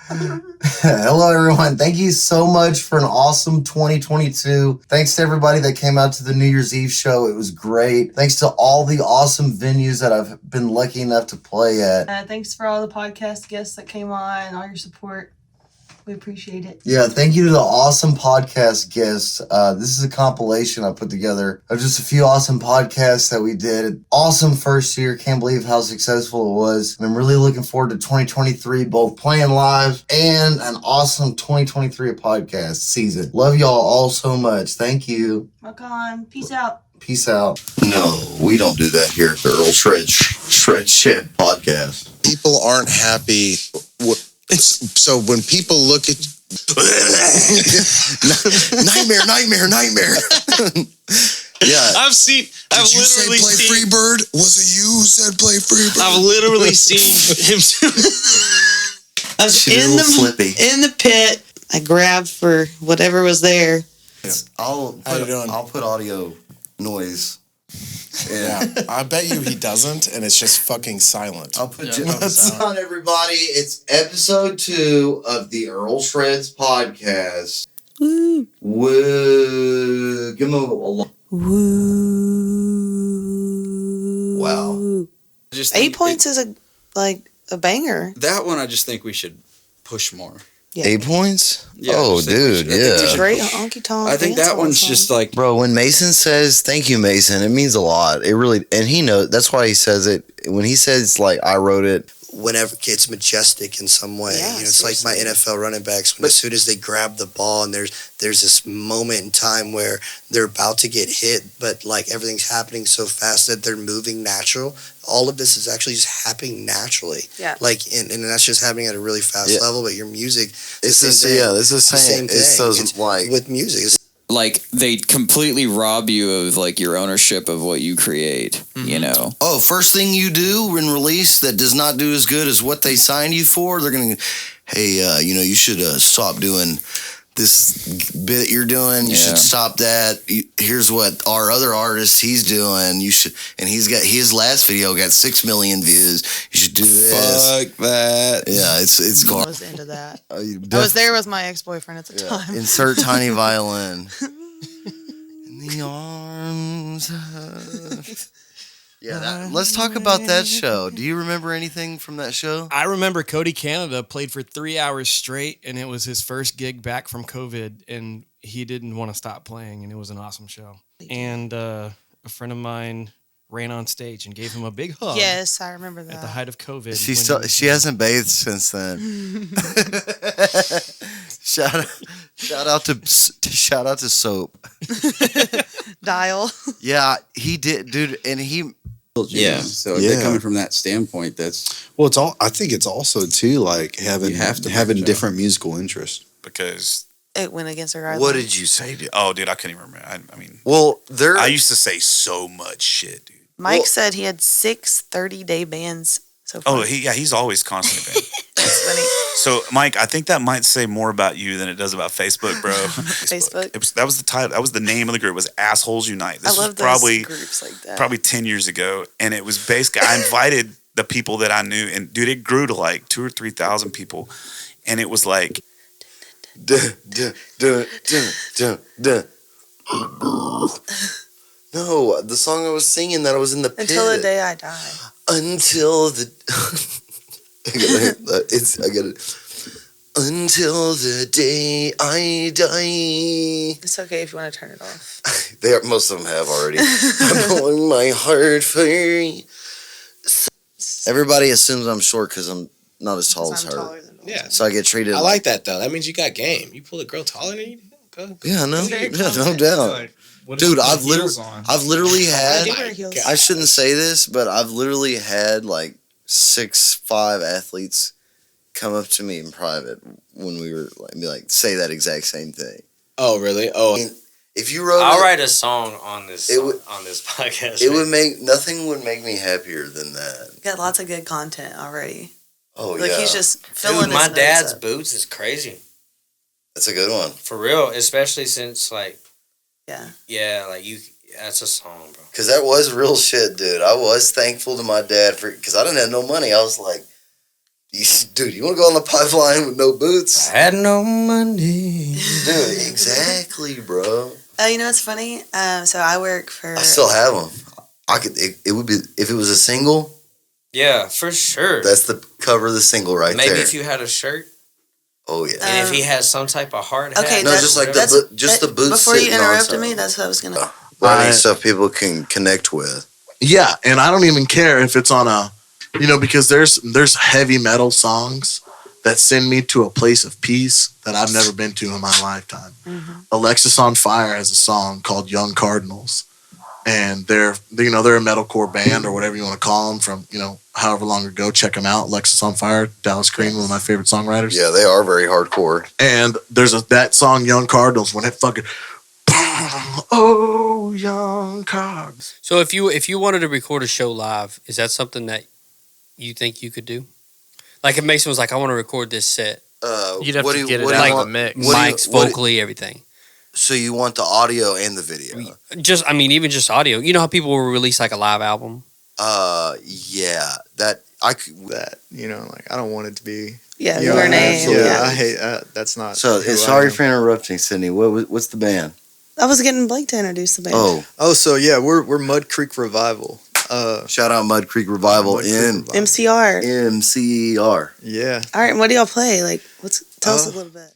Hello, everyone. Thank you so much for an awesome 2022. Thanks to everybody that came out to the New Year's Eve show. It was great. Thanks to all the awesome venues that I've been lucky enough to play at. Thanks for all the podcast guests that came on, all your support. We appreciate it. Yeah, thank you to the awesome podcast guests. This is a compilation I put together of just a few awesome podcasts that we did. Awesome first year. Can't believe how successful it was. And I'm really looking forward to 2023, both playing live and an awesome 2023 podcast season. Love y'all all so much. Thank you. Rock on. Peace out. Peace out. No, we don't do that here at the Earl Shred Shed podcast. People aren't happy. So when people look at nightmare. Yeah, I've literally seen Freebird. Was it you who said play Freebird? I've literally seen him. I was in the pit. I grabbed for whatever was there. I'll put audio noise. Yeah, I bet you he doesn't, and it's just fucking silent. I'll put What's on, everybody? It's episode 2 of the Earl Shreds podcast. Woo. Woo. Give them a Woo. wow. 8 points is a banger. That one, I just think we should push more. Yeah. 8 points? Yeah, oh, dude, yeah. Great honky tonk. I think that one's just like, bro, when Mason says, thank you, Mason, it means a lot. It really, and he knows, that's why he says it. When he says, like, I wrote it. Whenever it's majestic in some way. Yeah, it's like my NFL running backs. As soon as they grab the ball and there's this moment in time where they're about to get hit, but like everything's happening so fast that they're moving natural. All of this is actually just happening naturally. Yeah. Like, and that's just happening at a really fast level, but your music, this is the same thing. It's those, like, with music. like they completely rob you of like your ownership of what you create, you know? Oh, first thing you do when release that does not do as good as what they signed you for, they're going to, hey, you should stop doing this bit you're doing. You should stop that. Here's what our other artist he's doing. You should, and he's got his last video got 6 million views. You should do this. Fuck that. Yeah, it's I was into that. I was there with my ex-boyfriend at the time. Insert tiny violin. In the arms of... Yeah, let's talk about that show. Do you remember anything from that show? I remember Cody Canada played for 3 hours straight, and it was his first gig back from COVID, and he didn't want to stop playing, and it was an awesome show. And a friend of mine ran on stage and gave him a big hug. Yes, I remember that. At the height of COVID. She hasn't bathed since then. shout out to soap. Dial. Yeah, he did, dude, and he. Yeah. So if they're coming from that standpoint, that's well. I think it's also too like having different musical interests because it went against her. What did you say, dude? Oh, dude, I couldn't even remember. I mean, I used to say so much shit, dude. Mike said he had 6 30-day bans so far. Oh, he's always constantly banned. That's funny. So, Mike, I think that might say more about you than it does about Facebook, bro. Facebook. That was the title. That was the name of the group. It was Assholes Unite. This I love was probably groups like that. Probably 10 years ago, and it was basically I invited the people that I knew, and dude, it grew to like 2,000 or 3,000 people, and it was like. No, the song I was singing that I was in the pit. Until the day I die. Until the Until the day I die. It's okay if you want to turn it off. Most of them have already. I'm pulling my heart for you. Everybody assumes I'm short because I'm not as tall as her. Yeah. So I get treated. I like that though. That means you got game. You pull a girl taller than you. Go. Yeah, no doubt. Dude, I've literally had. I shouldn't say this, but I've literally had like 6'5" athletes come up to me in private when we were like say that exact same thing. Oh, really? Oh. And if you wrote, I'll write a song on this on this podcast. Nothing would make me happier than that. Got lots of good content already. Oh like he's just filling. Dude, my dad's boots is crazy. That's a good one. For real, especially since like. Yeah, like that's a song, bro. Because that was real shit, dude. I was thankful to my dad because I didn't have no money. I was like, Dude, you want to go on the pipeline with no boots? I had no money. Dude, exactly, bro. You know what's funny? So I work for. I still have them. It would be if it was a single. Yeah, for sure. That's the cover of the single right there. Maybe if you had a shirt. Oh yeah. And if he has some type of hard hat. Okay, no, just like the boots. Before you interrupted me, that's what I was gonna. Writing stuff people can connect with. Yeah, and I don't even care if it's on a, because there's heavy metal songs that send me to a place of peace that I've never been to in my lifetime. Mm-hmm. Alexis on Fire has a song called Young Cardinals, and they're a metalcore band or whatever you want to call them from however long ago. Check them out, Alexis on Fire, Dallas Green, one of my favorite songwriters. Yeah, they are very hardcore. And there's that song Young Cardinals when it fucking. Oh, young cogs. So if you wanted to record a show live, is that something that you think you could do? Like if Mason was like, I want to record this set. You'd have to get it out of the mix. Mics, vocally, everything. So you want the audio and the video? Even just audio. You know how people will release like a live album? Yeah. That I don't want it to be. Yeah, your name. Yeah, I hate that's not. So sorry for interrupting, Sydney. What's the band? I was getting Blake to introduce the band. So yeah, we're Mud Creek Revival. Shout out Mud Creek Revival in MCR. MCR. Yeah. All right, and what do y'all play? Like, tell us a little bit.